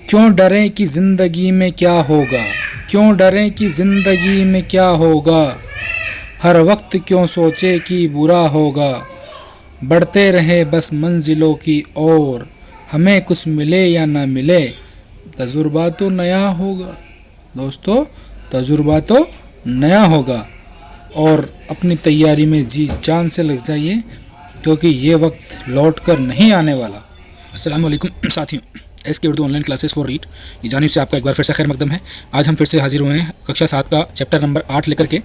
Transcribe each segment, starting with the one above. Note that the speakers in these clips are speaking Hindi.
क्यों डरें कि ज़िंदगी में क्या होगा, क्यों डरें कि ज़िंदगी में क्या होगा, हर वक्त क्यों सोचे कि बुरा होगा, बढ़ते रहे बस मंजिलों की ओर, हमें कुछ मिले या ना मिले, तजुर्बा तो नया होगा। दोस्तों, तजुर्बा तो नया होगा और अपनी तैयारी में जी जान से लग जाइए, क्योंकि ये वक्त लौट कर नहीं आने वाला। अस्सलाम वालेकुम साथियों, SK Urdu online classes for read की जानिब से आपका एक बार फिर से खैर मकदम है। आज हम फिर से हाजिर हुए हैं कक्षा 7 का चैप्टर नंबर 8 लेकर के,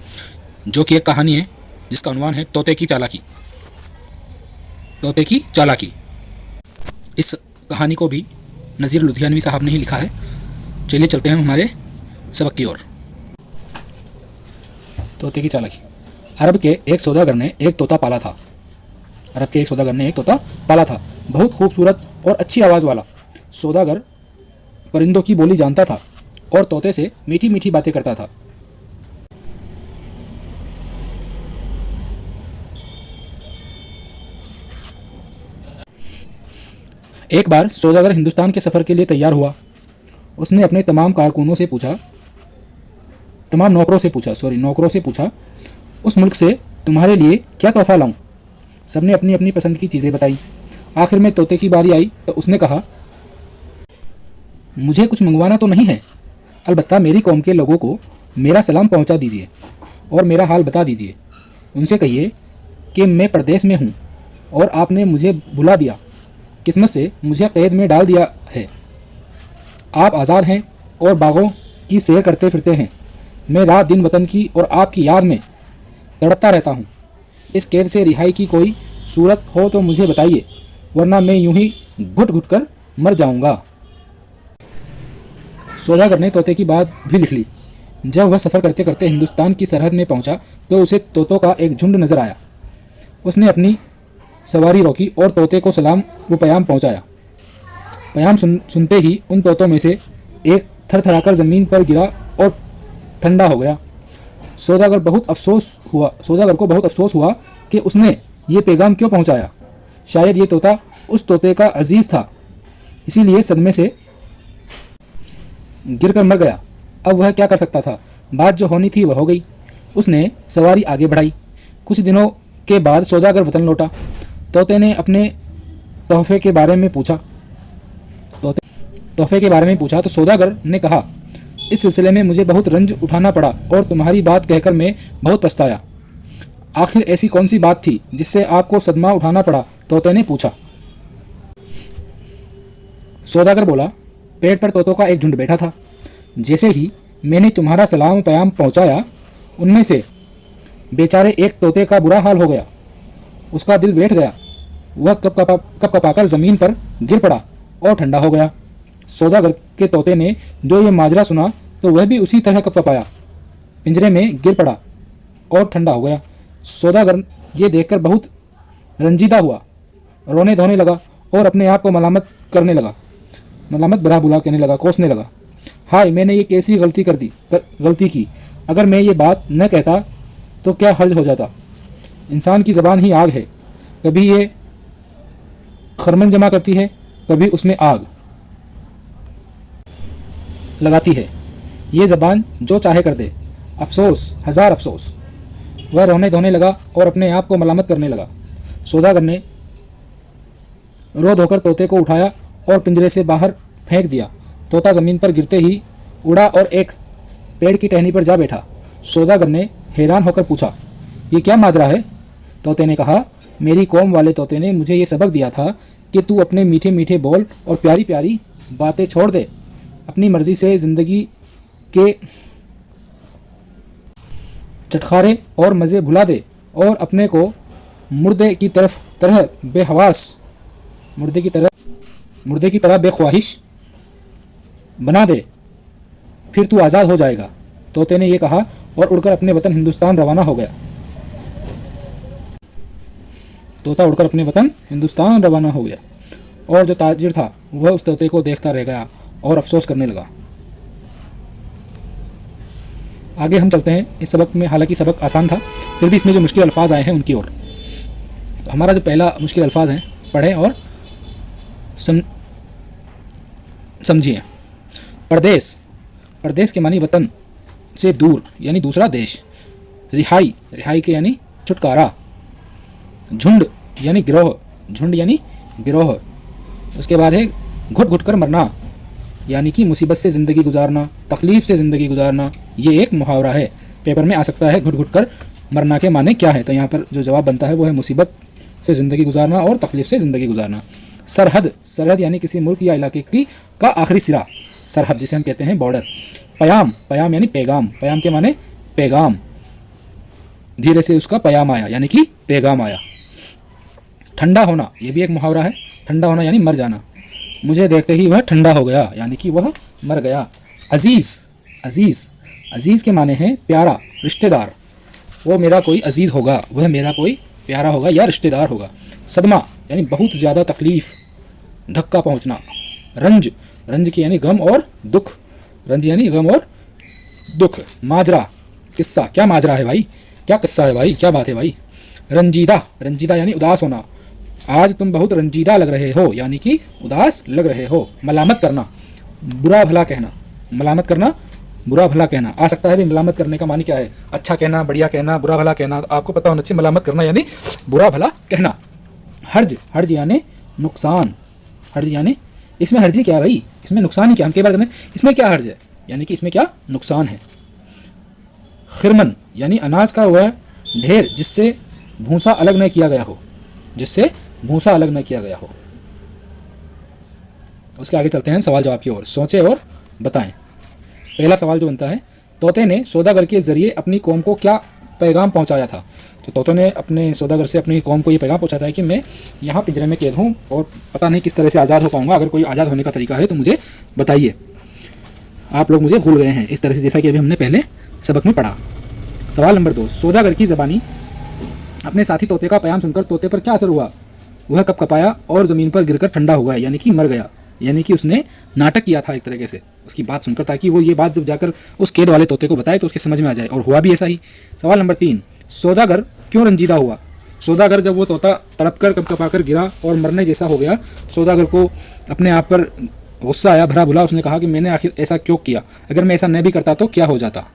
जो कि एक कहानी है जिसका उन्वान है तोते की चालाकी। तोते की चालाकी। इस कहानी को भी नज़ीर लुधियानवी साहब ने ही लिखा है। चलिए चलते हैं हमारे सबक की ओर। तोते की चालाकी। अरब के एक सौदागर ने एक तोता पाला था। अरब के एक सौदागर ने एक तोता पाला था। बहुत खूबसूरत और अच्छी आवाज़ वाला। सौदागर परिंदों की बोली जानता था और तोते से मीठी मीठी बातें करता था। एक बार सौदागर हिंदुस्तान के सफ़र के लिए तैयार हुआ। उसने अपने तमाम कारकुनों से पूछा, तमाम नौकरों से पूछा, उस मुल्क से तुम्हारे लिए क्या तोहफा लाऊं? सबने अपनी अपनी पसंद की चीज़ें बताई। आखिर में तोते की बारी आई तो उसने कहा, मुझे कुछ मंगवाना तो नहीं है, अलबत्ता मेरी कौम के लोगों को मेरा सलाम पहुंचा दीजिए और मेरा हाल बता दीजिए। उनसे कहिए कि मैं परदेश में हूं और आपने मुझे भुला दिया। किस्मत से मुझे कैद में डाल दिया है। आप आज़ाद हैं और बागों की सैर करते फिरते हैं। मैं रात दिन वतन की और आपकी याद में तड़पता रहता हूँ। इस कैद से रिहाई की कोई सूरत हो तो मुझे बताइए, वरना मैं यूं ही घुट घुट कर मर जाऊंगा। सौदागर ने तोते की बात भी लिख ली। जब वह सफ़र करते करते हिंदुस्तान की सरहद में पहुंचा तो उसे तोतों का एक झुंड नजर आया। उसने अपनी सवारी रोकी और तोते को सलाम व प्याम पहुंचाया। प्याम सुनते ही उन तोतों में से एक थरथराकर ज़मीन पर गिरा और ठंडा हो गया। सौदागर को बहुत अफसोस हुआ कि उसने ये पैगाम क्यों पहुंचाया। शायद ये तोता उस तोते का अजीज़ था, इसीलिए सदमे से गिरकर मर गया। अब वह क्या कर सकता था। बात जो होनी थी वह हो गई। उसने सवारी आगे बढ़ाई। कुछ दिनों के बाद सौदागर वतन लौटा। तोते ने अपने तोहफे के बारे में पूछा तो सौदागर ने कहा, इस सिलसिले में मुझे बहुत रंज उठाना पड़ा और तुम्हारी बात कहकर मैं बहुत पछताया। आखिर ऐसी कौन सी बात थी जिससे आपको सदमा उठाना पड़ा? तोते ने पूछा। सौदागर बोला, पेड़ पर तोतों का एक झुंड बैठा था। जैसे ही मैंने तुम्हारा सलाम प्याम पहुंचाया, उनमें से बेचारे एक तोते का बुरा हाल हो गया। उसका दिल बैठ गया। वह कप कपाकर ज़मीन पर गिर पड़ा और ठंडा हो गया। सौदागर के तोते ने जो ये माजरा सुना तो वह भी उसी तरह कपाया, पिंजरे में गिर पड़ा और ठंडा हो गया। सौदागर ये देखकर बहुत रंजीदा हुआ, रोने धोने लगा और अपने आप को मलामत भरा बुला कहने लगा, कोसने लगा, हाय मैंने ये कैसी गलती की। अगर मैं ये बात न कहता तो क्या हर्ज हो जाता। इंसान की ज़बान ही आग है, कभी ये खरमन जमा करती है, कभी उसमें आग लगाती है। ये ज़बान जो चाहे कर दे, अफसोस हज़ार अफसोस। वह रोने धोने लगा और अपने आप को मलामत करने लगा। सौदागर ने रो धोकर तोते को उठाया और पिंजरे से बाहर फेंक दिया। तोता ज़मीन पर गिरते ही उड़ा और एक पेड़ की टहनी पर जा बैठा। सौदागर ने हैरान होकर पूछा, ये क्या माजरा है? तोते ने कहा, मेरी कौम वाले तोते ने मुझे ये सबक दिया था कि तू अपने मीठे मीठे बोल और प्यारी प्यारी बातें छोड़ दे, अपनी मर्जी से ज़िंदगी के चटखारे और मज़े भुला दे और अपने को मुर्दे की तरह बेख्वाहिश बना दे, फिर तू आज़ाद हो जाएगा। तोते ने यह कहा और उड़कर अपने वतन हिंदुस्तान रवाना हो गया। तोता उड़कर अपने वतन हिंदुस्तान रवाना हो गया और जो ताजिर था वह उस तोते को देखता रह गया और अफसोस करने लगा। आगे हम चलते हैं इस सबक में। हालांकि सबक आसान था, फिर भी इसमें जो मुश्किल अल्फाज आए हैं उनकी ओर। तो हमारा जो पहला मुश्किल अल्फाज है, पढ़ें और समझिए। परदेश, परदेश के मानी वतन से दूर यानी दूसरा देश। रिहाई, रिहाई के यानी छुटकारा। झुंड यानी गिरोह, झुंड यानी गिरोह। उसके बाद है घुट घुट कर मरना, यानी कि मुसीबत से ज़िंदगी गुजारना, तकलीफ़ से ज़िंदगी गुजारना। ये एक मुहावरा है, पेपर में आ सकता है। घुट घुट कर मरना के माने क्या है, तो यहाँ पर जो जवाब बनता है वो है मुसीबत से ज़िंदगी गुजारना और तकलीफ़ से ज़िंदगी गुजारना। सरहद, सरहद यानी किसी मुल्क या इलाके की का आखिरी सिरा, सरहद जिसे हम कहते हैं बॉर्डर। पयाम, पयाम यानी पैगाम, पयाम के माने पैगाम, धीरे से उसका पयाम आया यानी कि पैगाम आया। ठंडा होना, ये भी एक मुहावरा है, ठंडा होना यानी मर जाना। मुझे देखते ही वह ठंडा हो गया यानी कि वह मर गया। अजीज़, अजीज़, अजीज़ के माने हैं प्यारा, रिश्तेदार। वो मेरा कोई अजीज़ होगा, वह मेरा कोई प्यारा होगा या रिश्तेदार होगा। सदमा यानी बहुत ज़्यादा तकलीफ़, धक्का पहुंचना। रंज, रंज की यानी गम और दुख, रंज यानी गम और दुख। माजरा, किस्सा, क्या माजरा है भाई, क्या किस्सा है भाई, क्या बात है भाई। रंजीदा, रंजीदा यानी उदास होना। आज तुम बहुत रंजीदा लग रहे हो यानी कि उदास लग रहे हो। मलामत करना, बुरा भला कहना, मलामत करना, बुरा भला कहना। आ सकता है भी मलामत करने का मानी क्या है, अच्छा कहना, बढ़िया कहना, बुरा भला कहना। तो आपको पता होना चाहिए मलामत करना यानी बुरा भला कहना। हर्ज, हर्ज यानी नुकसान, हर्ज यानी, इसमें हर्जी क्या है भाई, इसमें नुकसान ही क्या, हम कई बार कहते हैं इसमें क्या हर्ज है, यानी कि इसमें क्या नुकसान है। खिरमन यानी अनाज का वह ढेर जिससे भूसा अलग न किया गया हो, जिससे भूसा अलग न किया गया हो। उसके आगे चलते हैं सवाल जवाब की ओर। सोचें और बताएं। पहला सवाल जो बनता है, तोते ने सौदागर के जरिए अपनी कौम को क्या पैगाम पहुंचाया था। तो तोतों ने अपने सौदागर से अपनी कौम को ये पैगाम पहुंचाया है कि मैं यहाँ पिंजरे में कैद हूँ और पता नहीं किस तरह से आज़ाद हो पाऊंगा। अगर कोई आज़ाद होने का तरीका है तो मुझे बताइए, आप लोग मुझे भूल गए हैं, इस तरह से, जैसा कि अभी हमने पहले सबक में पढ़ा। सवाल नंबर 2, सौदागर की ज़बानी अपने साथी तोते का पैगाम सुनकर तोते पर क्या असर हुआ। वह कप कपाया और ज़मीन पर गिरकर ठंडा हो गया यानी कि मर गया। यानी कि उसने नाटक किया था एक तरीके से उसकी बात सुनकर, ताकि वो ये बात जब जाकर उस कैद वाले तोते को बताए तो उसके समझ में आ जाए, और हुआ भी ऐसा ही। सवाल नंबर 3, सौदागर क्यों रंजीदा हुआ। सौदागर जब वो तोता तड़प कर कप कपाकर गिरा और मरने जैसा हो गया, सौदागर को अपने आप पर गुस्सा आया, भरा भुला। उसने कहा कि मैंने आखिर ऐसा क्यों किया, अगर मैं ऐसा नहीं भी करता तो क्या हो जाता।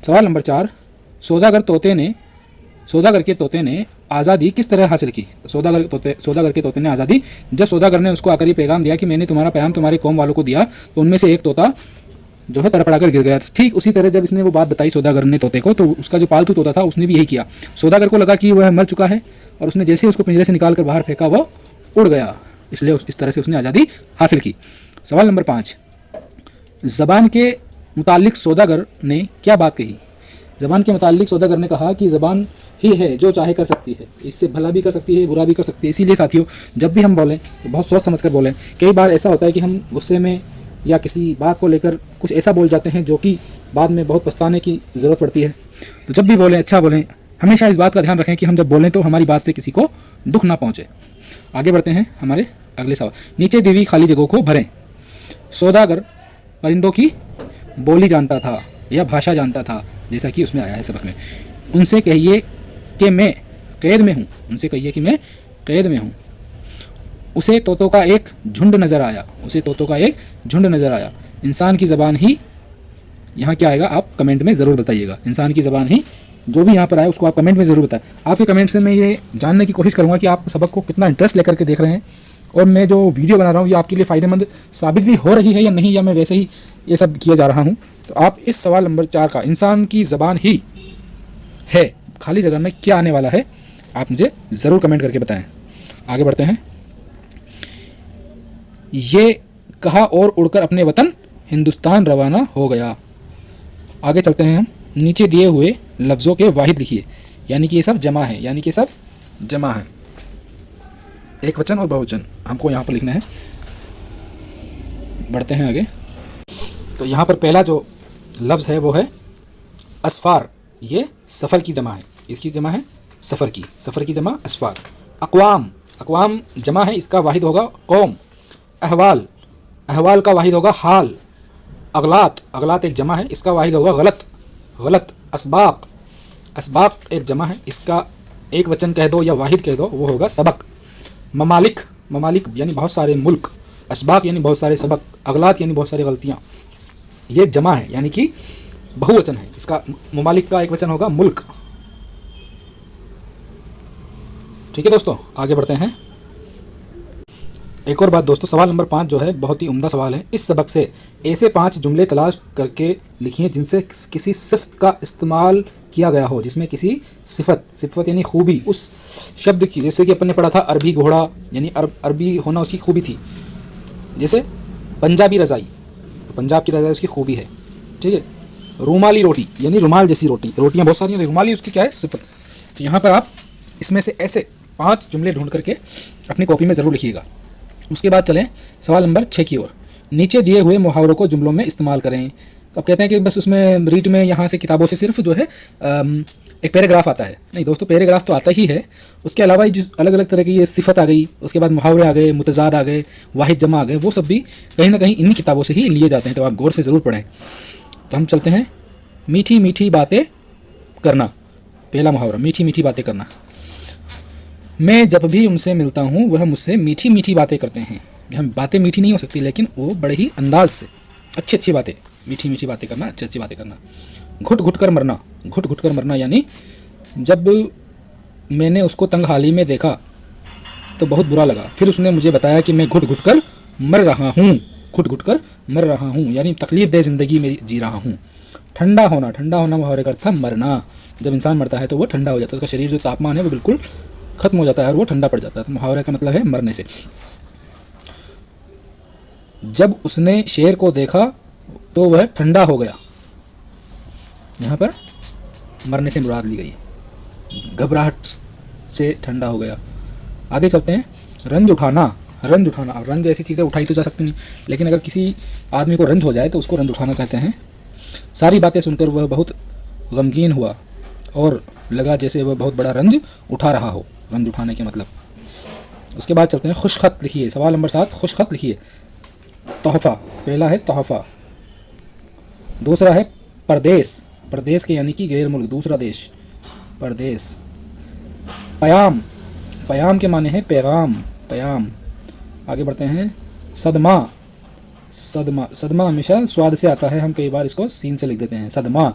सवाल नंबर 4, सौदागर के तोते ने आज़ादी किस तरह हासिल की। सौदागर के तोते ने आज़ादी, जब सौदागर ने उसको आकर ये पैगाम दिया कि मैंने तुम्हारा पैगाम तुम्हारे कौम वालों को दिया, तो उनमें से एक तोता जो है तड़पड़ा कर गिर गया। ठीक उसी तरह जब इसने वो बात बताई सौदागर ने तोते को, तो उसका जो पालतू तोता था उसने भी यही किया। सौदागर को लगा कि वह मर चुका है और उसने जैसे ही उसको पिंजरे से निकाल कर बाहर फेंका वो उड़ गया, इसलिए इस तरह से उसने आज़ादी हासिल की। सवाल नंबर 5, ज़बान के मुतालिक सौदागर ने क्या बात कही। ज़बान के मुतालिक सौदागर ने कहा कि ज़बान ही है जो चाहे कर सकती है, इससे भला भी कर सकती है, बुरा भी कर सकती है। इसीलिए साथियों, जब भी हम बोलें तो बहुत सोच समझ कर बोलें। कई बार ऐसा होता है कि हम गुस्से में या किसी बात को लेकर कुछ ऐसा बोल जाते हैं जो कि बाद में बहुत पछताने की ज़रूरत पड़ती है। तो जब भी बोलें अच्छा बोलें, हमेशा इस बात का ध्यान रखें कि हम जब बोलें तो हमारी बात से किसी को दुख ना पहुँचे। आगे बढ़ते हैं हमारे अगले सवाल। नीचे दी हुई खाली जगहों को भरें। सौदागर परिंदों की बोली जानता था या भाषा जानता था, जैसा कि उसमें आया है सबक में। उनसे कहिए कि मैं कैद में हूँ, उनसे कहिए कि मैं कैद में हूँ। उसे तोतों का एक झुंड नज़र आया, उसे तोतों का एक झुंड नज़र आया। इंसान की ज़बान ही, यहाँ क्या आएगा आप कमेंट में ज़रूर बताइएगा। इंसान की ज़बान ही, जो भी यहाँ पर आए उसको आप कमेंट में ज़रूर बताएं। आपके कमेंट से मैं ये जानने की कोशिश करूँगा कि आप सबक को कितना इंटरेस्ट लेकर के देख रहे हैं, और मैं जो वीडियो बना रहा हूँ ये आपके लिए फ़ायदेमंद साबित भी हो रही है या नहीं, या मैं वैसे ही ये सब किया जा रहा हूँ। तो आप इस सवाल नंबर 4 का, इंसान की ज़बान ही है, खाली जगह में क्या आने वाला है, आप मुझे ज़रूर कमेंट करके बताएं। आगे बढ़ते हैं। ये कहा और उड़कर अपने वतन हिंदुस्तान रवाना हो गया। आगे चलते हैं हम। नीचे दिए हुए लफ्ज़ों के वाहिद लिखिए, यानी कि ये सब जमा है, यानी कि सब जमा है, एक वचन और बहुवचन हमको यहाँ पर लिखना है। बढ़ते हैं आगे। तो यहाँ पर पहला जो लफ्ज़ है वो है असफ़ार। ये सफ़र की जमा है, इसकी जमा है सफ़र की जमा असफ़ार। अक़वाम, अक़वाम जमा है, इसका वाहिद होगा कौम। अहवाल, अहवाल का वाहिद होगा हाल। अगलात, अगलात एक जमा है, इसका वाहिद होगा गलत। असबाक, असबाक एक जमा है, इसका एक वचन कह दो या वाहिद कह दो, वो होगा सबक। ममालिक, ममालिक यानी बहुत सारे मुल्क। असबाक यानी बहुत सारे सबक। अगलात यानी बहुत सारी गलतियाँ। ये जमा है यानी कि बहुवचन है। इसका मुमालिक का एक वचन होगा मुल्क। ठीक है दोस्तों, आगे बढ़ते हैं। एक और बात दोस्तों, सवाल नंबर 5 जो है बहुत ही उम्दा सवाल है। इस सबक से ऐसे 5 जुमले तलाश करके लिखिए जिनसे किसी सिफ़त का इस्तेमाल किया गया हो, जिसमें किसी सिफत यानी खूबी उस शब्द की, जैसे कि अपन ने पढ़ा था अरबी घोड़ा यानी अरबी होना उसकी खूबी थी। जैसे पंजाबी रज़ाई, तो पंजाब की रज़ाई उसकी खूबी है। ठीक है, रुमाली रोटी यानी रुमाल जैसी रोटी, रोटियाँ बहुत सारी हैं, रुमाली उसकी क्या है, सिफत। तो यहाँ पर आप इसमें से ऐसे 5 जुमले ढूंढ करके अपनी कॉपी में ज़रूर लिखिएगा। उसके बाद चलें सवाल नंबर 6 की ओर। नीचे दिए हुए मुहावरों को जुमलों में इस्तेमाल करें। तो अब कहते हैं कि बस उसमें रीड में यहाँ से किताबों से सिर्फ जो है एक पैराग्राफ आता है। नहीं दोस्तों, पैराग्राफ तो आता ही है, उसके अलावा जो अलग अलग तरह की ये सिफत आ गई, उसके बाद मुहावरे आ गए, मुतज़ाद आ गए, वाहिद जमा आ गए, वो सब भी कहीं ना कहीं इन्हीं किताबों से ही लिए जाते हैं। तो आप गौर से ज़रूर पढ़ें। तो हम चलते हैं, मीठी मीठी बातें करना। पहला मुहावरा, मीठी मीठी बातें करना। मैं जब भी उनसे मिलता हूँ वह मुझसे मीठी मीठी बातें करते हैं। यहाँ बातें मीठी नहीं हो सकती, लेकिन वो बड़े ही अंदाज से अच्छी अच्छी बातें, मीठी मीठी बातें करना, अच्छी अच्छी बातें करना। घुट घुट कर मरना, घुट घुट कर मरना यानी जब मैंने उसको तंगहाली में देखा तो बहुत बुरा लगा, फिर उसने मुझे बताया कि मैं घुट घुट कर मर रहा हूँ, घुट घुट कर मर रहा हूँ यानी तकलीफ दे ज़िंदगी में जी रहा हूँ। ठंडा होना, ठंडा होना मुहावरे का अर्थ था मरना। जब इंसान मरता है तो वो ठंडा हो जाता है, उसका शरीर जो तापमान है वो बिल्कुल खत्म हो जाता है और वो ठंडा पड़ जाता है। तो मुहावरे का मतलब है मरने से। जब उसने शेर को देखा तो वह ठंडा हो गया, यहाँ पर मरने से मुराद ली गई, घबराहट से ठंडा हो गया। आगे चलते हैं, रंज उठाना, रंज उठाना। अब रंज ऐसी चीज़ें उठाई तो जा सकती नहीं, लेकिन अगर किसी आदमी को रंज हो जाए तो उसको रंज उठाना कहते हैं। सारी बातें सुनकर वह बहुत गमगीन हुआ और लगा जैसे वह बहुत बड़ा रंज उठा रहा हो, रंज उठाने के मतलब। उसके बाद चलते हैं, खुशखत लिखिए। सवाल नंबर 7, खुशखत लिखिए। तोहफ़ा, पहला है तोहफ़ा, दूसरा है परदेस, परदेस के यानी कि गैर मुल्क, दूसरा देश, परदेस। पयाम, पयाम के माने हैं पैगाम, पयाम। आगे बढ़ते हैं, सदमा, सदमा, सदमा हमेशा स्वाद से आता है, हम कई बार इसको सीन से लिख देते हैं, सदमा।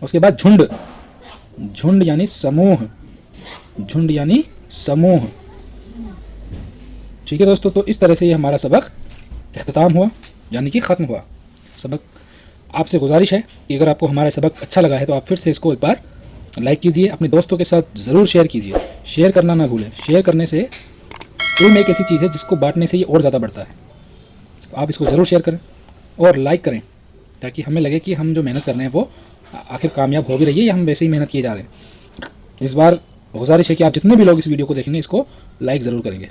उसके बाद झुंड, झुंड यानी समूह, झुंड यानी समूह। ठीक है दोस्तों, तो इस तरह से ये हमारा सबक इख्तिताम हुआ यानी कि ख़त्म हुआ। सबक आपसे गुजारिश है कि अगर आपको हमारा सबक अच्छा लगा है तो आप फिर से इसको एक बार लाइक कीजिए, अपने दोस्तों के साथ ज़रूर शेयर कीजिए। शेयर करना ना भूलें, शेयर करने से इल्म एक ऐसी चीज़ है जिसको बांटने से ये और ज़्यादा बढ़ता है। तो आप इसको ज़रूर शेयर करें और लाइक करें, ताकि हमें लगे कि हम जो मेहनत कर रहे हैं वो आखिर कामयाब हो भी रही है या हम वैसे ही मेहनत किए जा रहे हैं। इस बार गुजारिश है कि आप जितने भी लोग इस वीडियो को देखेंगे इसको लाइक ज़रूर करेंगे।